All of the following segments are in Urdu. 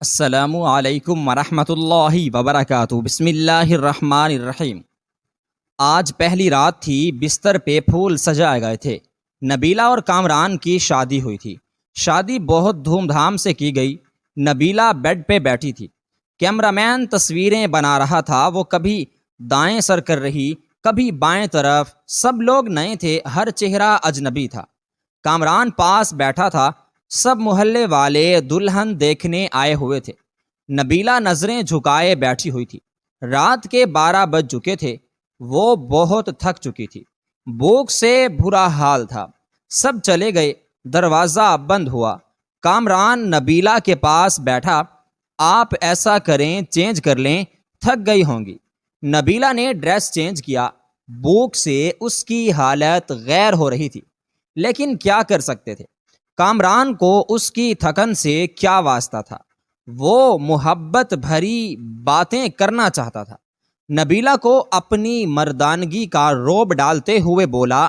السلام علیکم ورحمۃ اللہ وبرکاتہ۔ بسم اللہ الرحمن الرحیم۔ آج پہلی رات تھی، بستر پہ پھول سجائے گئے تھے۔ نبیلہ اور کامران کی شادی ہوئی تھی۔ شادی بہت دھوم دھام سے کی گئی۔ نبیلہ بیڈ پہ بیٹھی تھی، کیمرہ مین تصویریں بنا رہا تھا۔ وہ کبھی دائیں سر کر رہی، کبھی بائیں طرف۔ سب لوگ نئے تھے، ہر چہرہ اجنبی تھا۔ کامران پاس بیٹھا تھا، سب محلے والے دلہن دیکھنے آئے ہوئے تھے۔ نبیلہ نظریں جھکائے بیٹھی ہوئی تھی۔ رات کے 12 بج چکے تھے۔ وہ بہت تھک چکی تھی، بھوک سے برا حال تھا۔ سب چلے گئے، دروازہ بند ہوا۔ کامران نبیلہ کے پاس بیٹھا۔ آپ ایسا کریں، چینج کر لیں، تھک گئی ہوں گی۔ نبیلہ نے ڈریس چینج کیا۔ بھوک سے اس کی حالت غیر ہو رہی تھی، لیکن کیا کر سکتے تھے؟ کامران کو اس کی تھکن سے کیا واسطہ تھا؟ وہ محبت بھری باتیں کرنا چاہتا تھا۔ نبیلہ کو اپنی مردانگی کا روب ڈالتے ہوئے بولا،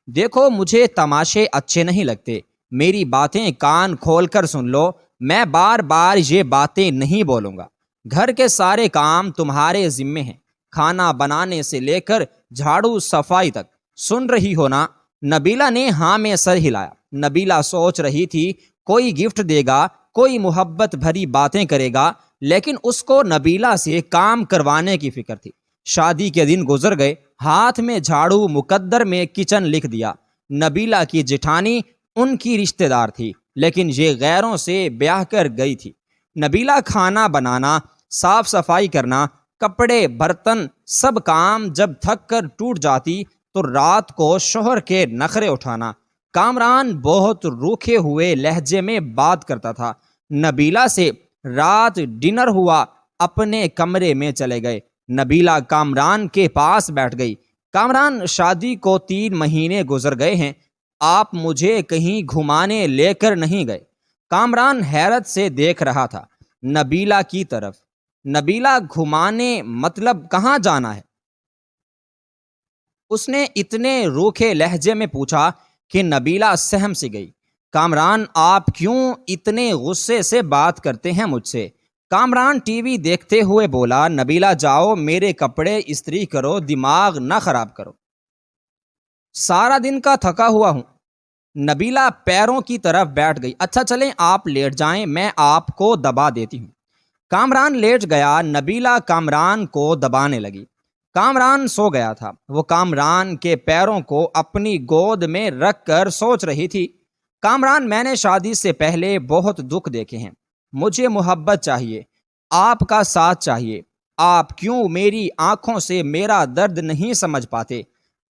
دیکھو مجھے تماشے اچھے نہیں لگتے، میری باتیں کان کھول کر سن لو، میں بار بار یہ باتیں نہیں بولوں گا۔ گھر کے سارے کام تمہارے ذمے ہیں، کھانا بنانے سے لے کر جھاڑو صفائی تک، سن رہی ہو نا؟ نبیلہ نے ہاں میں سر ہلایا۔ نبیلہ سوچ رہی تھی کوئی گفٹ دے گا، کوئی محبت بھری باتیں کرے گا، لیکن اس کو نبیلہ سے کام کروانے کی فکر تھی۔ شادی کے دن گزر گئے، ہاتھ میں جھاڑو، مقدر میں کچن لکھ دیا۔ نبیلہ کی جٹھانی ان کی رشتہ دار تھی، لیکن یہ غیروں سے بیاہ کر گئی تھی۔ نبیلہ کھانا بنانا، صاف صفائی کرنا، کپڑے برتن، سب کام جب تھک کر ٹوٹ جاتی تو رات کو شوہر کے نخرے اٹھانا۔ کامران بہت روکھے ہوئے لہجے میں بات کرتا تھا۔ نبیلہ سے رات ڈنر ہوا، اپنے کمرے میں چلے گئے۔ نبیلہ کامران کے پاس بیٹھ گئی۔ کامران، شادی کو 3 مہینے گزر گئے ہیں، آپ مجھے کہیں گھمانے لے کر نہیں گئے۔ کامران حیرت سے دیکھ رہا تھا نبیلہ کی طرف۔ نبیلہ، گھمانے مطلب کہاں جانا ہے؟ اس نے اتنے روکھے لہجے میں پوچھا کہ نبیلہ سہم سی گئی۔ کامران، آپ کیوں اتنے غصے سے بات کرتے ہیں مجھ سے؟ کامران ٹی وی دیکھتے ہوئے بولا، نبیلہ جاؤ میرے کپڑے استری کرو، دماغ نہ خراب کرو، سارا دن کا تھکا ہوا ہوں۔ نبیلہ پیروں کی طرف بیٹھ گئی۔ اچھا چلیں آپ لیٹ جائیں، میں آپ کو دبا دیتی ہوں۔ کامران لیٹ گیا۔ نبیلہ کامران کو دبانے لگی۔ کامران سو گیا تھا۔ وہ کامران کے پیروں کو اپنی گود میں رکھ کر سوچ رہی تھی، کامران، میں نے شادی سے پہلے بہت دکھ دیکھے ہیں، مجھے محبت چاہیے، آپ کا ساتھ چاہیے۔ آپ کیوں میری آنکھوں سے میرا درد نہیں سمجھ پاتے؟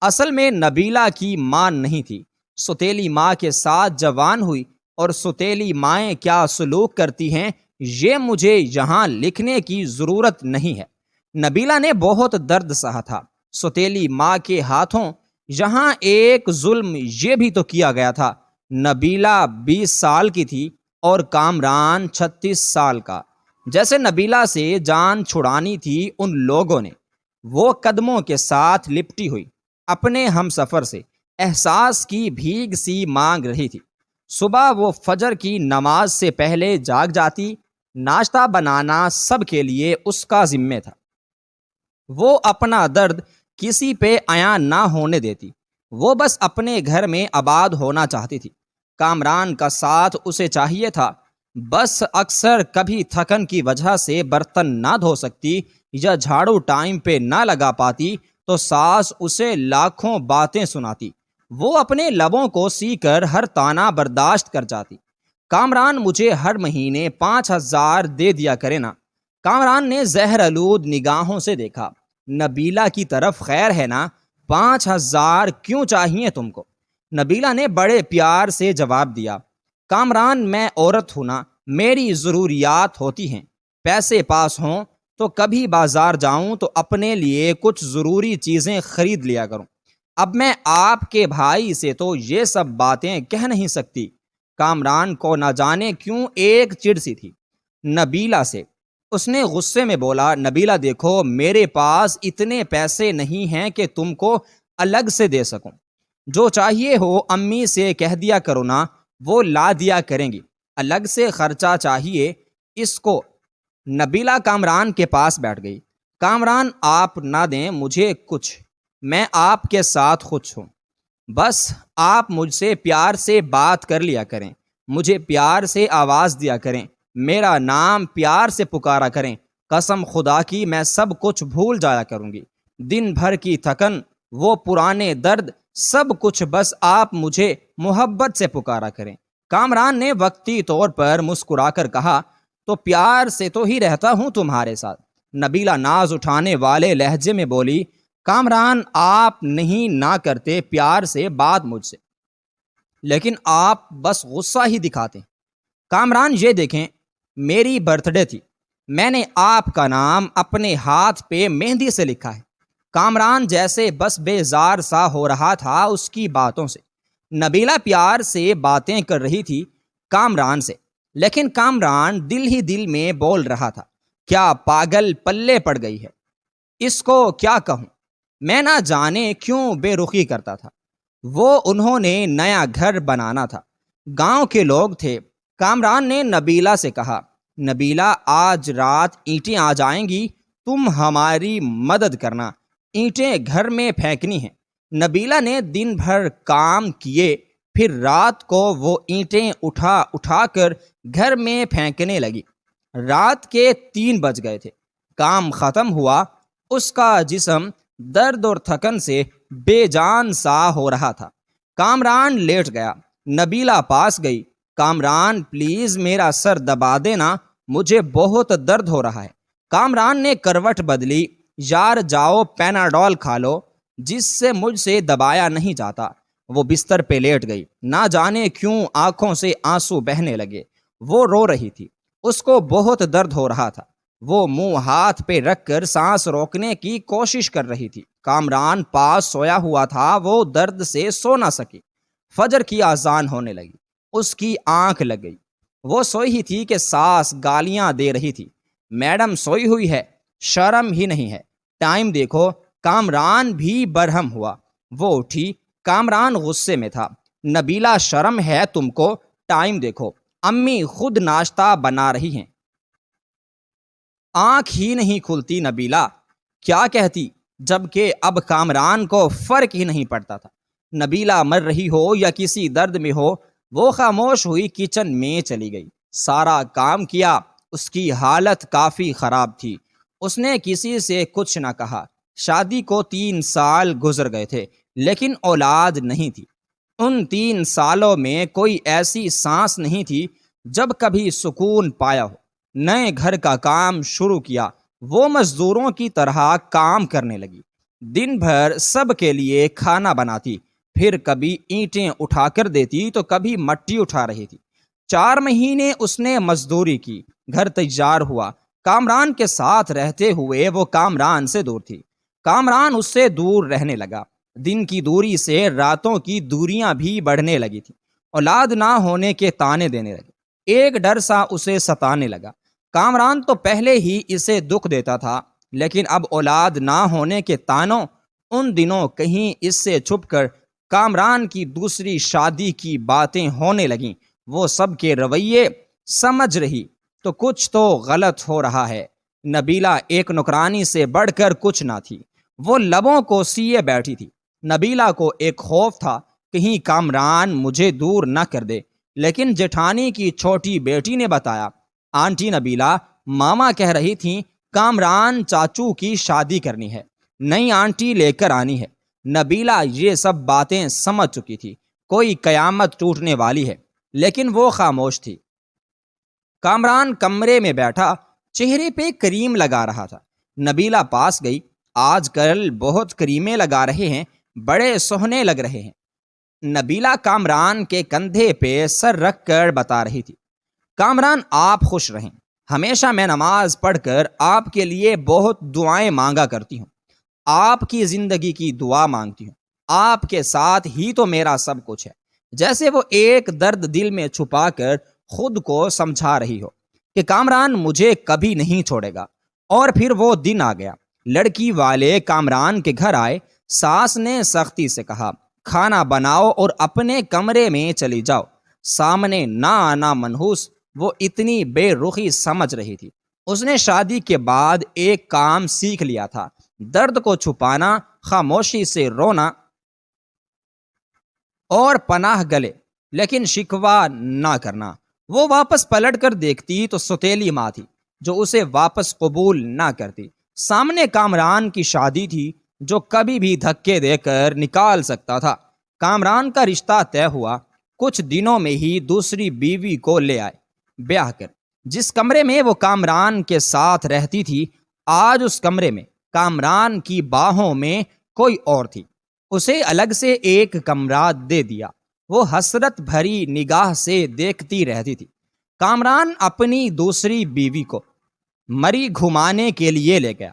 اصل میں نبیلہ کی ماں نہیں تھی، سوتیلی ماں کے ساتھ جوان ہوئی، اور سوتیلی مائیں کیا سلوک کرتی ہیں یہ مجھے یہاں لکھنے کی ضرورت نہیں ہے۔ نبیلہ نے بہت درد سہا تھا۔ سوتیلی ماں کے ہاتھوں یہاں ایک ظلم یہ بھی تو کیا گیا تھا۔ نبیلہ 20 سال کی تھی اور کامران 36 سال کا۔ جیسے نبیلہ سے جان چھڑانی تھی ان لوگوں نے۔ وہ قدموں کے ساتھ لپٹی ہوئی اپنے ہم سفر سے احساس کی بھیگ سی مانگ رہی تھی۔ صبح وہ فجر کی نماز سے پہلے جاگ جاتی، ناشتہ بنانا سب کے لیے اس کا ذمہ تھا۔ وہ اپنا درد کسی پہ عیاں نہ ہونے دیتی، وہ بس اپنے گھر میں آباد ہونا چاہتی تھی۔ کامران کا ساتھ اسے چاہیے تھا، بس اکثر کبھی تھکن کی وجہ سے برتن نہ دھو سکتی یا جھاڑو ٹائم پہ نہ لگا پاتی تو ساس اسے لاکھوں باتیں سناتی۔ وہ اپنے لبوں کو سی کر ہر طعنہ برداشت کر جاتی۔ کامران، مجھے ہر مہینے 5000 دے دیا کرے نا۔ کامران نے زہر آلود نگاہوں سے دیکھا۔ نبیلہ کی طرف، خیر ہے نا؟ 5000 کیوں چاہیے تم کو؟ نبیلہ نے بڑے پیار سے جواب دیا، کامران، میں عورت ہوں نا، میری ضروریات ہوتی ہیں، پیسے پاس ہوں تو کبھی بازار جاؤں تو اپنے لیے کچھ ضروری چیزیں خرید لیا کروں۔ اب میں آپ کے بھائی سے تو یہ سب باتیں کہہ نہیں سکتی۔ کامران کو نہ جانے کیوں ایک چڑ سی تھی نبیلہ سے۔ اس نے غصے میں بولا، نبیلہ دیکھو، میرے پاس اتنے پیسے نہیں ہیں کہ تم کو الگ سے دے سکوں، جو چاہیے ہو امی سے کہہ دیا کرو نا، وہ لا دیا کریں گی۔ الگ سے خرچہ چاہیے اس کو نبیلہ کامران کے پاس بیٹھ گئی۔ کامران آپ نہ دیں مجھے کچھ، میں آپ کے ساتھ خوش ہوں، بس آپ مجھ سے پیار سے بات کر لیا کریں، مجھے پیار سے آواز دیا کریں، میرا نام پیار سے پکارا کریں، قسم خدا کی میں سب کچھ بھول جایا کروں گی، دن بھر کی تھکن، وہ پرانے درد، سب کچھ، بس آپ مجھے محبت سے پکارا کریں۔ کامران نے وقتی طور پر مسکرا کر کہا، تو پیار سے تو ہی رہتا ہوں تمہارے ساتھ۔ نبیلہ ناز اٹھانے والے لہجے میں بولی، کامران آپ نہیں نہ کرتے پیار سے بات مجھ سے، لیکن آپ بس غصہ ہی دکھاتے ہیں۔ کامران یہ دیکھیں، میری برتھ ڈے تھی، میں نے آپ کا نام اپنے ہاتھ پہ مہندی سے لکھا ہے۔ کامران جیسے بس بیزار سا ہو رہا تھا اس کی باتوں سے۔ نبیلہ پیار سے باتیں کر رہی تھی کامران سے، لیکن کامران دل ہی دل میں بول رہا تھا، کیا پاگل پلے پڑ گئی ہے، اس کو کیا کہوں، میں نہ جانے کیوں بے رخی کرتا تھا۔ وہ انہوں نے نیا گھر بنانا تھا، گاؤں کے لوگ تھے۔ کامران نے نبیلہ سے کہا، نبیلہ آج رات اینٹیں آ جائیں گی، تم ہماری مدد کرنا، اینٹیں گھر میں پھینکنی ہیں۔ نبیلہ نے دن بھر کام کیے، پھر رات کو وہ اینٹیں اٹھا اٹھا کر گھر میں پھینکنے لگی۔ رات کے 3 بج گئے تھے، کام ختم ہوا، اس کا جسم درد اور تھکن سے بے جان سا ہو رہا تھا۔ کامران لیٹ گیا، نبیلہ پاس گئی، کامران پلیز میرا سر دبا دینا، مجھے بہت درد ہو رہا ہے۔ کامران نے کروٹ بدلی، یار جاؤ پیناڈول کھا لو، جس سے مجھ سے دبایا نہیں جاتا۔ وہ بستر پہ لیٹ گئی، نہ جانے کیوں آنکھوں سے آنسو بہنے لگے۔ وہ رو رہی تھی، اس کو بہت درد ہو رہا تھا۔ وہ منہ ہاتھ پہ رکھ کر سانس روکنے کی کوشش کر رہی تھی۔ کامران پاس سویا ہوا تھا، وہ درد سے سو نہ سکی۔ فجر کی اذان ہونے لگی، اس کی آنکھ لگ گئی۔ وہ سوئی ہی تھی کہ ساس گالیاں دے رہی تھی، میڈم سوئی ہوئی ہے، شرم ہی نہیں ہے، ٹائم دیکھو۔ کامران بھی برہم ہوا، وہ اٹھی۔ کامران غصے میں تھا، نبیلہ شرم ہے تم کو، ٹائم دیکھو، امی خود ناشتہ بنا رہی ہیں۔ آنکھ ہی نہیں کھلتی نبیلہ، کیا کہتی، جبکہ اب کامران کو فرق ہی نہیں پڑتا تھا۔ نبیلہ مر رہی ہو یا کسی درد میں ہو، وہ خاموش ہوئی کچن میں چلی گئی۔ سارا کام کیا، اس کی حالت کافی خراب تھی۔ اس نے کسی سے کچھ نہ کہا۔ شادی کو 3 سال گزر گئے تھے، لیکن اولاد نہیں تھی۔ ان 3 سالوں میں کوئی ایسی سانس نہیں تھی جب کبھی سکون پایا ہو۔ نئے گھر کا کام شروع کیا، وہ مزدوروں کی طرح کام کرنے لگی، دن بھر سب کے لیے کھانا بناتی، پھر کبھی اینٹیں اٹھا کر دیتی تو کبھی مٹی اٹھا رہی تھی۔ 4 مہینے اس نے مزدوری کی، گھر تیار ہوا۔ کامران کے ساتھ رہتے ہوئے وہ کامران سے دور تھی، کامران اس سے دور رہنے لگا۔ دن کی دوری سے راتوں کی دوریاں بھی بڑھنے لگی تھی۔ اولاد نہ ہونے کے تانے دینے لگے، ایک ڈر سا اسے ستانے لگا۔ کامران تو پہلے ہی اسے دکھ دیتا تھا، لیکن اب اولاد نہ ہونے کے تانوں، ان دنوں کہیں اس سے چھپ کر کامران کی دوسری شادی کی باتیں ہونے لگیں۔ وہ سب کے رویے سمجھ رہی تو کچھ تو غلط ہو رہا ہے۔ نبیلہ ایک نوکرانی سے بڑھ کر کچھ نہ تھی، وہ لبوں کو سیے بیٹھی تھی۔ نبیلہ کو ایک خوف تھا، کہیں کامران مجھے دور نہ کر دے، لیکن جیٹھانی کی چھوٹی بیٹی نے بتایا، آنٹی نبیلہ، ماما کہہ رہی تھیں کامران چاچو کی شادی کرنی ہے، نئی آنٹی لے کر آنی ہے۔ نبیلہ یہ سب باتیں سمجھ چکی تھی، کوئی قیامت ٹوٹنے والی ہے، لیکن وہ خاموش تھی۔ کامران کمرے میں بیٹھا چہرے پہ کریم لگا رہا تھا۔ نبیلہ پاس گئی، آج کل بہت کریمیں لگا رہے ہیں، بڑے سوہنے لگ رہے ہیں۔ نبیلہ کامران کے کندھے پہ سر رکھ کر بتا رہی تھی، کامران آپ خوش رہیں، ہمیشہ میں نماز پڑھ کر آپ کے لیے بہت دعائیں مانگا کرتی ہوں، آپ کی زندگی کی دعا مانگتی ہوں، آپ کے ساتھ ہی تو میرا سب کچھ ہے۔ جیسے وہ ایک درد دل میں چھپا کر خود کو سمجھا رہی ہو کہ کامران مجھے کبھی نہیں چھوڑے گا۔ اور پھر وہ دن آ گیا، لڑکی والے کامران کے گھر آئے۔ ساس نے سختی سے کہا، کھانا بناؤ اور اپنے کمرے میں چلی جاؤ۔ سامنے نہ آنا منحوس، وہ اتنی بے رخی سمجھ رہی تھی۔ اس نے شادی کے بعد ایک کام سیکھ لیا تھا: درد کو چھپانا، خاموشی سے رونا اور پناہ گلے، لیکن شکوہ نہ کرنا۔ وہ واپس پلٹ کر دیکھتی تو سوتیلی ماں تھی جو اسے واپس قبول نہ کرتی۔ سامنے کامران کی شادی تھی جو کبھی بھی دھکے دے کر نکال سکتا تھا۔ کامران کا رشتہ طے ہوا۔ کچھ دنوں میں ہی دوسری بیوی کو لے آئے بیاہ کر۔ جس کمرے میں وہ کامران کے ساتھ رہتی تھی، آج اس کمرے میں کامران کی باہوں میں کوئی اور تھی۔ اسے الگ سے ایک کمرہ دے دیا۔ وہ حسرت بھری نگاہ سے دیکھتی رہتی تھی۔ کامران اپنی دوسری بیوی کو مری گھمانے کے لیے لے گیا۔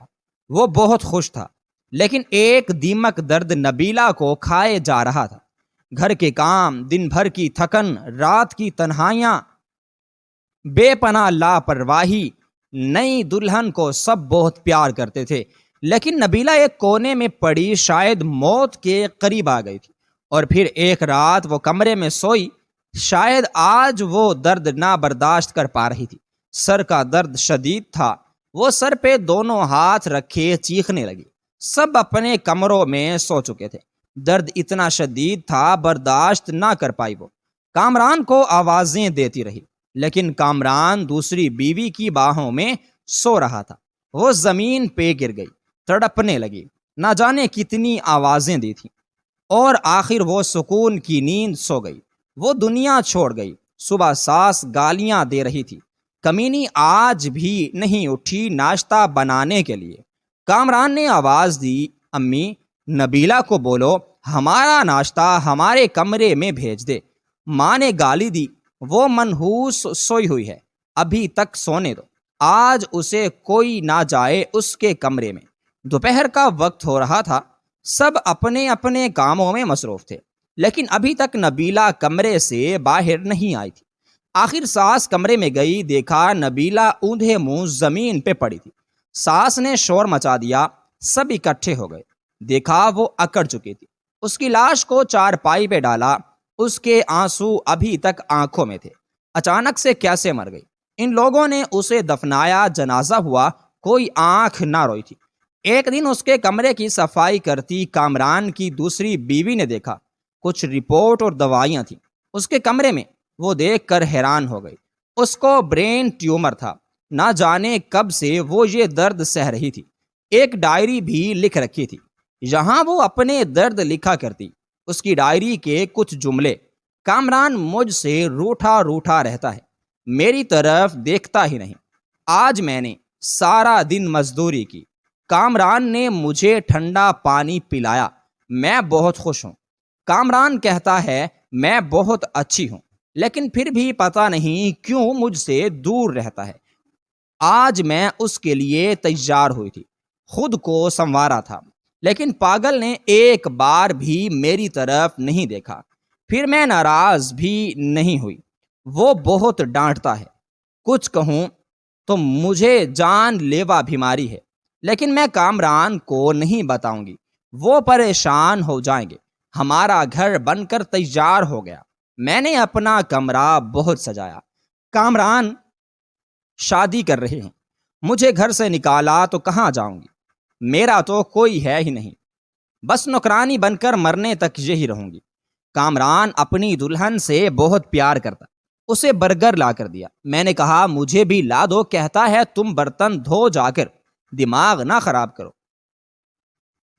وہ بہت خوش تھا، لیکن ایک دیمک درد نبیلہ کو کھائے جا رہا تھا۔ گھر کے کام، دن بھر کی تھکن، رات کی تنہائیاں، بے پناہ لاپرواہی۔ نئی دلہن کو سب بہت پیار کرتے تھے، لیکن نبیلہ ایک کونے میں پڑی شاید موت کے قریب آ گئی تھی۔ اور پھر ایک رات وہ کمرے میں سوئی۔ شاید آج وہ درد نہ برداشت کر پا رہی تھی۔ سر کا درد شدید تھا۔ وہ سر پہ دونوں ہاتھ رکھے چیخنے لگی۔ سب اپنے کمروں میں سو چکے تھے۔ درد اتنا شدید تھا، برداشت نہ کر پائی۔ وہ کامران کو آوازیں دیتی رہی، لیکن کامران دوسری بیوی کی باہوں میں سو رہا تھا۔ وہ زمین پہ گر گئی، تڑپنے لگی۔ نہ جانے کتنی آوازیں دی تھیں، اور آخر وہ سکون کی نیند سو گئی۔ وہ دنیا چھوڑ گئی۔ صبح ساس گالیاں دے رہی تھی: کمینی آج بھی نہیں اٹھی ناشتہ بنانے کے لیے۔ کامران نے آواز دی: امی، نبیلہ کو بولو ہمارا ناشتہ ہمارے کمرے میں بھیج دے۔ ماں نے گالی دی: وہ منحوس سوئی ہوئی ہے، ابھی تک سونے دو۔ آج اسے کوئی نہ جائے اس کے کمرے میں۔ دوپہر کا وقت ہو رہا تھا۔ سب اپنے اپنے کاموں میں مصروف تھے، لیکن ابھی تک نبیلہ کمرے سے باہر نہیں آئی تھی۔ آخر ساس کمرے میں گئی، دیکھا نبیلہ اوندھے منہ زمین پہ پڑی تھی۔ ساس نے شور مچا دیا، سب اکٹھے ہو گئے۔ دیکھا وہ اکڑ چکی تھی۔ اس کی لاش کو چارپائی پہ ڈالا۔ اس کے آنسو ابھی تک آنکھوں میں تھے۔ اچانک سے کیسے مر گئی؟ ان لوگوں نے اسے دفنایا، جنازہ ہوا، کوئی آنکھ نہ روئی تھی۔ ایک دن اس کے کمرے کی صفائی کرتی کامران کی دوسری بیوی نے دیکھا کچھ رپورٹ اور دوائیاں تھیں اس کے کمرے میں۔ وہ دیکھ کر حیران ہو گئی۔ اس کو برین ٹیومر تھا۔ نہ جانے کب سے وہ یہ درد سہ رہی تھی۔ ایک ڈائری بھی لکھ رکھی تھی، یہاں وہ اپنے درد لکھا کرتی۔ اس کی ڈائری کے کچھ جملے: کامران مجھ سے روٹھا روٹھا رہتا ہے، میری طرف دیکھتا ہی نہیں۔ آج میں نے سارا دن مزدوری کی، کامران نے مجھے ٹھنڈا پانی پلایا، میں بہت خوش ہوں۔ کامران کہتا ہے میں بہت اچھی ہوں، لیکن پھر بھی پتہ نہیں کیوں مجھ سے دور رہتا ہے۔ آج میں اس کے لیے تیار ہوئی تھی، خود کو سنوارا تھا، لیکن پاگل نے ایک بار بھی میری طرف نہیں دیکھا۔ پھر میں ناراض بھی نہیں ہوئی۔ وہ بہت ڈانٹتا ہے، کچھ کہوں تو مجھے جان لیوا بیماری ہے، لیکن میں کامران کو نہیں بتاؤں گی، وہ پریشان ہو جائیں گے۔ ہمارا گھر بن کر تیار ہو گیا، میں نے اپنا کمرہ بہت سجایا۔ کامران شادی کر رہے ہیں، مجھے گھر سے نکالا تو کہاں جاؤں گی؟ میرا تو کوئی ہے ہی نہیں، بس نوکرانی بن کر مرنے تک یہی رہوں گی۔ کامران اپنی دلہن سے بہت پیار کرتا، اسے برگر لا کر دیا۔ میں نے کہا مجھے بھی لا دو، کہتا ہے تم برتن دھو جا کر، دماغ نہ خراب کرو۔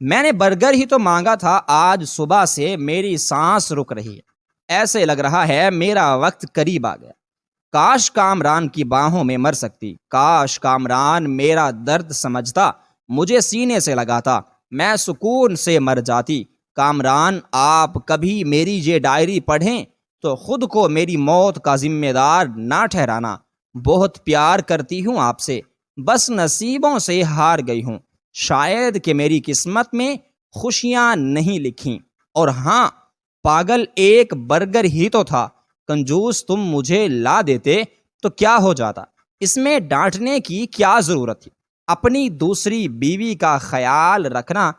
میں نے برگر ہی تو مانگا تھا۔ آج صبح سے میری سانس رک رہی ہے، ایسے لگ رہا ہے میرا وقت قریب آ گیا۔ کاش کامران کی باہوں میں مر سکتی، کاش کامران میرا درد سمجھتا، مجھے سینے سے لگاتا، میں سکون سے مر جاتی۔ کامران، آپ کبھی میری یہ ڈائری پڑھیں تو خود کو میری موت کا ذمہ دار نہ ٹھہرانا۔ بہت پیار کرتی ہوں آپ سے، بس نصیبوں سے ہار گئی ہوں۔ شاید کہ میری قسمت میں خوشیاں نہیں لکھیں۔ اور ہاں، پاگل ایک برگر ہی تو تھا، کنجوس تم مجھے لا دیتے تو کیا ہو جاتا؟ اس میں ڈانٹنے کی کیا ضرورت تھی؟ اپنی دوسری بیوی کا خیال رکھنا۔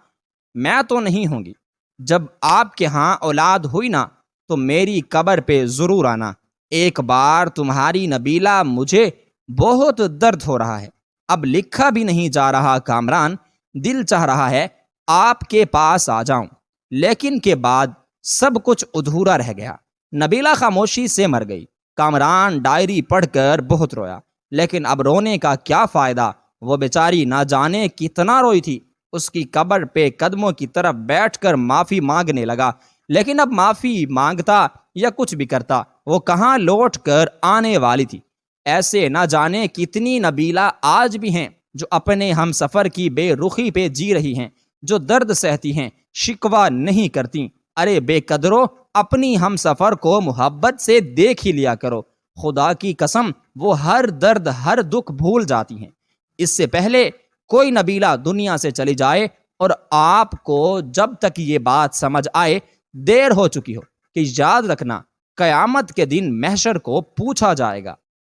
میں تو نہیں ہوں گی، جب آپ کے ہاں اولاد ہوئی نا تو میری قبر پہ ضرور آنا۔ ایک بار تمہاری نبیلہ، مجھے بہت درد ہو رہا ہے۔ اب لکھا بھی نہیں جا رہا کامران، دل چاہ رہا ہے آپ کے پاس آ جاؤں، لیکن کے بعد سب کچھ ادھورا رہ گیا۔ نبیلہ خاموشی سے مر گئی۔ کامران ڈائری پڑھ کر بہت رویا، لیکن اب رونے کا کیا فائدہ، وہ بیچاری نہ جانے کتنا روئی تھی۔ اس کی قبر پہ قدموں کی طرف بیٹھ کر معافی مانگنے لگا، لیکن اب معافی مانگتا یا کچھ بھی کرتا، وہ کہاں لوٹ کر آنے والی تھی۔ ایسے نہ جانے کتنی نبیلہ آج بھی ہیں جو اپنے ہم سفر کی بے رخی پہ جی رہی ہیں، جو درد سہتی ہیں، شکوہ نہیں کرتی۔ ارے بے قدرو، اپنی ہم سفر کو محبت سے دیکھ ہی لیا کرو، خدا کی قسم وہ ہر درد ہر دکھ بھول جاتی ہیں۔ اس سے پہلے کوئی نبیلہ دنیا سے چلی جائے اور آپ کو جب تک یہ بات سمجھ آئے دیر ہو چکی ہو کہ یاد رکھنا قیامت کے دن محشر کو پوچھا جائے گا۔